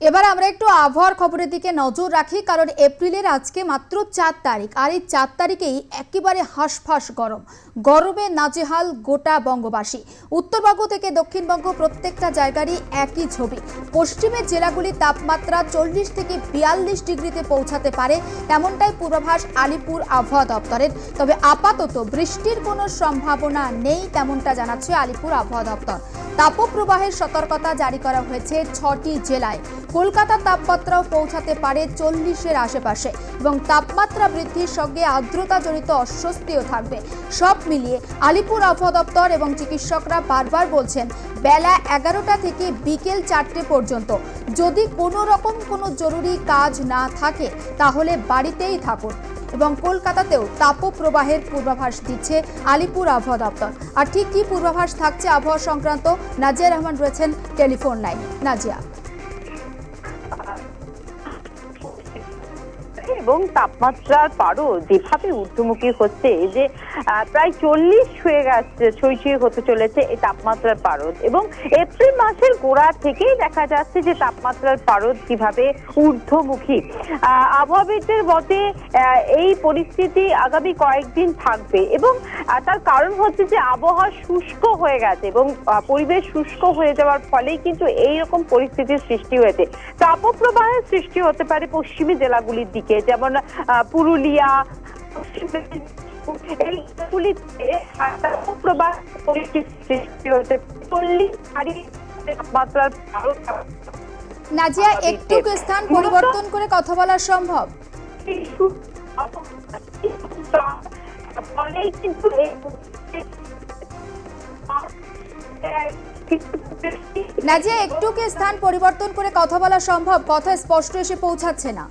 এবার আমরা একটু আবহাওয়ার খবরের দিকে নজর রাখি, কারণ এপ্রিলের আজকে মাত্র 4 তারিখ, আর এই 4 তারিখেই একেবারে হাঁসফাঁস গরমে নাজেহাল গোটা বঙ্গবাসী। উত্তরবঙ্গ থেকে দক্ষিণবঙ্গ প্রত্যেকটা জায়গারই একই ছবি। পশ্চিমের জেলাগুলির তাপমাত্রা 40 থেকে 42 ডিগ্রিতে পৌঁছাতে পারে, তেমনটাই পূর্বাভাস আলিপুর আবহাওয়া দপ্তরের। তবে আপাতত বৃষ্টির কোনো সম্ভাবনা নেই, তেমনটা জানাচ্ছে আলিপুর আবহাওয়া দপ্তর। তাপপ্রবাহের সতর্কতা জারি করা হয়েছে 6টি জেলায়। কলকাতার তাপমাত্রাও পৌঁছাতে পারে 40-এর আশেপাশে এবং তাপমাত্রা বৃদ্ধির সঙ্গে আর্দ্রতাজনিত অস্বস্তিও থাকবে। সব মিলিয়ে আলিপুর আবহাওয়া দপ্তর এবং চিকিৎসকরা বারবার বলছেন, বেলা 11টা থেকে বিকেল 4টে পর্যন্ত যদি কোনো রকম কোনো জরুরি কাজ না থাকে তাহলে বাড়িতেই থাকুন। এবং কলকাতাতেও তাপপ্রবাহের পূর্বাভাস দিচ্ছে আলিপুর আবহাওয়া দপ্তর। আর ঠিক কি পূর্বাভাস থাকছে আবহাওয়া সংক্রান্ত, নাজিয়া রহমান রয়েছেন টেলিফোন লাইনে। নাজিয়া। এবং তাপমাত্রার পারও যেভাবে ঊর্ধ্বমুখী হচ্ছে, যে প্রায় 40 হয়ে গেছে, ছুঁই হতে চলেছে এই তাপমাত্রার পারদ। এবং এপ্রিল মাসের গোড়া থেকেই দেখা যাচ্ছে যে তাপমাত্রার পারদ কিভাবে ঊর্ধ্বমুখী। আবহাওয়াবিদদের মতে এই পরিস্থিতি আগামী কয়েকদিন থাকবে এবং তার কারণ হচ্ছে যে আবহাওয়া শুষ্ক হয়ে গেছে এবং পরিবেশ শুষ্ক হয়ে যাওয়ার ফলেই কিন্তু এইরকম পরিস্থিতির সৃষ্টি হয়েছে। তাপপ্রবাহের সৃষ্টি হতে পারে পশ্চিমী জেলাগুলির দিকে, যেমন পুরুলিয়া, এইগুলিতে তাপপ্রবাহ পরিস্থিতির সৃষ্টি হতে তাপমাত্রার। নাজিয়া, একটু স্থান পরিবর্তন করে কথা বলা সম্ভব? নাজিয়া, একটু স্থান পরিবর্তন করে কথা বলা সম্ভব? কথা স্পষ্ট এসে পৌঁছাচ্ছে না।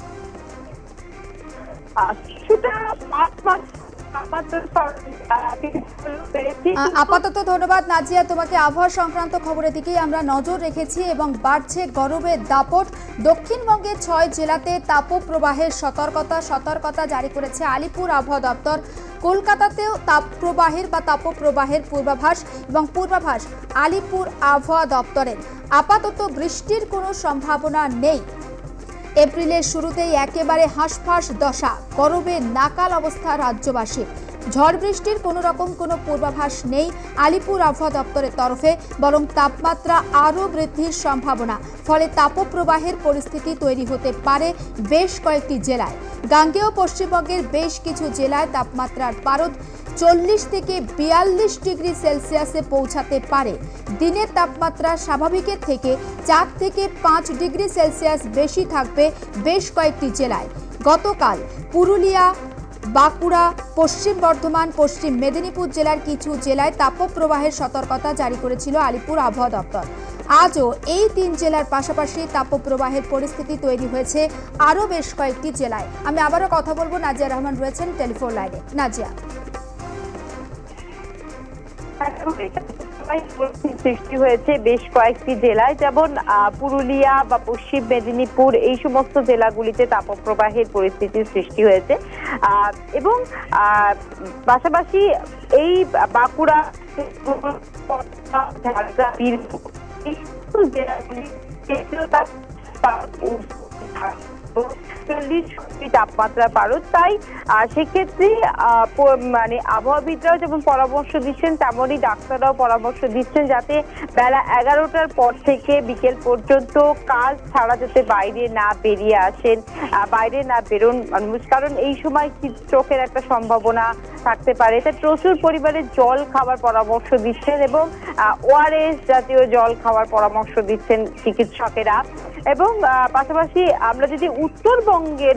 আপাতত ধন্যবাদ নাজিয়া তোমাকে। আবহাওয়া সংক্রান্ত খবরের দিকেই আমরা নজর রেখেছি এবং বাড়ছে গরমের দাপট। দক্ষিণবঙ্গের 6 জেলাতে তাপপ্রবাহের সতর্কতা জারি করেছে আলিপুর আবহাওয়া দপ্তর। কলকাতাতেও তাপপ্রবাহের পূর্বাভাস এবং পূর্বাভাস আলিপুর আবহাওয়া দপ্তরের। আপাতত বৃষ্টির কোনো সম্ভাবনা নেই। এপ্রিলের শুরুতেই একেবারে হাঁসফাঁস দশা, গরমে নাকাল অবস্থা রাজ্যবাসীর। ঝড় বৃষ্টির কোনো রকম কোনো পূর্বাভাস নেই আলিপুর আবহাওয়া দপ্তরের তরফে, বরং তাপমাত্রা আরও বৃদ্ধির সম্ভাবনা। ফলে তাপপ্রবাহের পরিস্থিতি তৈরি হতে পারে বেশ কয়েকটি জেলায়। গাঙ্গেয় পশ্চিমবঙ্গের বেশ কিছু জেলায় তাপমাত্রার পারদ 40 থেকে 42 ডিগ্রি সেলসিয়াসে পৌঁছাতে পারে। দিনের তাপমাত্রা স্বাভাবিকের থেকে 4 থেকে 5 ডিগ্রি সেলসিয়াস বেশি থাকবে বেশ কয়েকটি জেলায়। গতকাল পুরুলিয়া, বাঁকুড়া, পশ্চিম বর্ধমান, পশ্চিম মেদিনীপুর জেলার কিছু জেলায় তাপপ্রবাহের সতর্কতা জারি করেছিল আলিপুর আবহাওয়া দপ্তর। আজও এই 3 জেলার পাশাপাশি তাপপ্রবাহের পরিস্থিতি তৈরি হয়েছে আরও বেশ কয়েকটি জেলায়। আমি আবারও কথা বলবো, নাজিয়া রহমান রয়েছেন টেলিফোন লাইনে। নাজিয়া। সৃষ্টি হয়েছে বেশ কয়েকটি জেলায়, যেমন পুরুলিয়া বা পশ্চিম মেদিনীপুর, এই সমস্ত জেলাগুলিতে তাপপ্রবাহের পরিস্থিতির সৃষ্টি হয়েছে। এবং পাশাপাশি এই বাঁকুড়া, জেলাগুলি তাপমাত্রা পারদ। তাই সেক্ষেত্রে মানে আবহাওয়াবিদরাও যেমন পরামর্শ দিচ্ছেন, তেমনই ডাক্তাররাও পরামর্শ দিচ্ছেন যাতে বেলা 11টার পর থেকে বিকেল পর্যন্ত কাজ ছাড়া যাতে বাইরে না বেরিয়ে আসেন, বাইরে না বেরোন মানুষ, কারণ এই সময় চোখের একটা সম্ভাবনা থাকতে পারে। তাই প্রচুর পরিমাণে জল খাওয়ার পরামর্শ দিচ্ছেন এবং ওআরএস জাতীয় জল খাওয়ার পরামর্শ দিচ্ছেন চিকিৎসকেরা। এবং পাশাপাশি আমরা যদি উত্তরবঙ্গের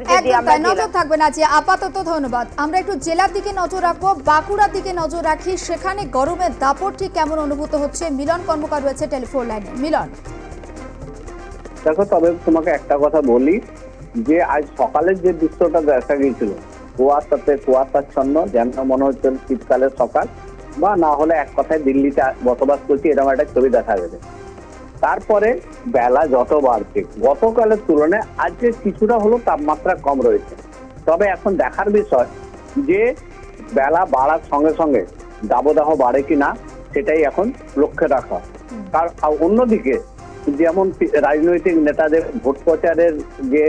নজর থাকবে না, যে আপাতত ধন্যবাদ। আমরা একটু জেলার দিকে নজর রাখবো, বাঁকুড়ার দিকে নজর রাখি। সেখানে গরমের দাপট ঠিক কেমন অনুভূত হচ্ছে? মিলন কর্মকার রয়েছে টেলিফোন লাইনে। মিলন। দেখো, তবে তোমাকে একটা কথা বলি যে আজ সকালের যে দৃশ্যটা দেখা গিয়েছিল, কুয়াশাচ্ছন্ন, যেন মনে হচ্ছে শীতকালের সকাল, বা না হলে এক কথায় দিল্লিতে বসবাস করছি এরকম একটা ছবি দেখা গেছে। তারপরে বেলা যত বাড়ছে, গতকালের তুলনায় আজকে কিছুটা হলো তাপমাত্রা কম রয়েছে। তবে এখন দেখার বিষয় যে বেলা বাড়ার সঙ্গে সঙ্গে দাবদাহ বাড়ে কিনা, সেটাই এখন লক্ষ্যে রাখা। অন্যদিকে যেমন রাজনৈতিক নেতাদের ভোট প্রচারের যে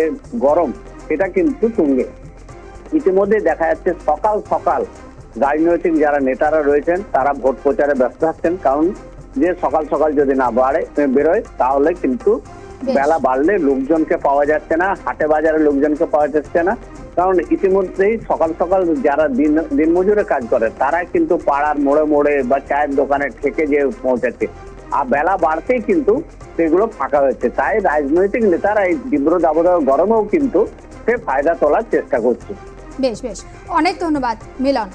গরম, সেটা কিন্তু তুঙ্গে। ইতিমধ্যে দেখা যাচ্ছে সকাল সকাল রাজনৈতিক যারা নেতারা রয়েছেন তারা ভোট প্রচারে ব্যস্ত থাকছেন, কারণ যে সকাল সকাল যদি না বেরোয় তাহলে কিন্তু বেলা বাড়লে লোকজনকে পাওয়া যাচ্ছে না, হাটে বাজারে লোকজনকে পাওয়া যাচ্ছে না। কারণ ইতিমধ্যেই সকাল সকাল যারা দিনমজুরে কাজ করে তারা কিন্তু পাড়ার মোড়ে মোড়ে বা চায়ের দোকানে ঠেকে যে পৌঁছাচ্ছে, আর বেলা বাড়তেই কিন্তু সেগুলো ফাঁকা হচ্ছে। তাই রাজনৈতিক নেতারা এই তীব্র দাবদাহ গরমেও কিন্তু সে ফায়দা তোলার চেষ্টা করছে। বেশ বেশ, অনেক ধন্যবাদ মিলন।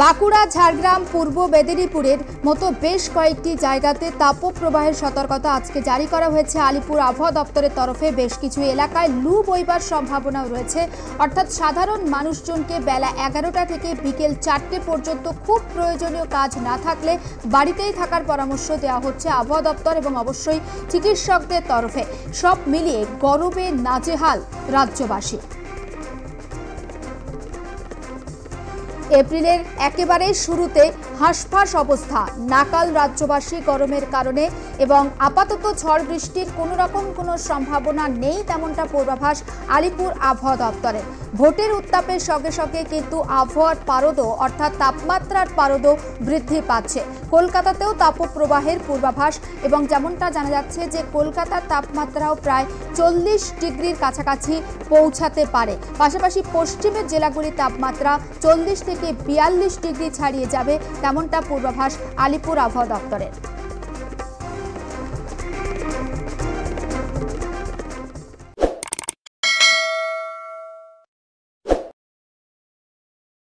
বাঁকুড়া, ঝাড়গ্রাম, পূর্ব মেদিনীপুরের মতো বেশ কয়েকটি জায়গাতে তাপপ্রবাহের সতর্কতা আজকে জারি করা হয়েছে আলিপুর আবহাওয়া দপ্তরের তরফে। বেশ কিছু এলাকায় লু বইবার সম্ভাবনাও রয়েছে, অর্থাৎ সাধারণ মানুষজনকে বেলা 11টা থেকে বিকেল 4টে পর্যন্ত খুব প্রয়োজনীয় কাজ না থাকলে বাড়িতেই থাকার পরামর্শ দেওয়া হচ্ছে আবহাওয়া দপ্তর এবং অবশ্যই চিকিৎসকদের তরফে। সব মিলিয়ে গরমে নাজেহাল রাজ্যবাসী। এপ্রিলের একেবারে শুরুতে হাঁসফাঁস অবস্থা নাকাল রাজ্যবাসী গরমের কারণে, এবং আপাতত ঝড় বৃষ্টির কোনো সম্ভাবনা নেই তেমনটা পূর্বাভাস আলিপুর আবহাওয়া দপ্তরের। ভোটের উত্তাপের সঙ্গে সঙ্গে কিন্তু আবহাওয়ার পারদও অর্থাৎ তাপমাত্রার পারদও বৃদ্ধি পাচ্ছে। কলকাতাতেও তাপপ্রবাহের পূর্বাভাস, এবং যেমনটা জানা যাচ্ছে যে কলকাতার তাপমাত্রাও প্রায় 40 ডিগ্রির কাছাকাছি পৌঁছাতে পারে। পাশাপাশি পশ্চিমের জেলাগুলির তাপমাত্রা 40 থেকে 42 ডিগ্রি ছাড়িয়ে যাবে তেমনটা পূর্বাভাস আলিপুর আবহাওয়া দপ্তরের।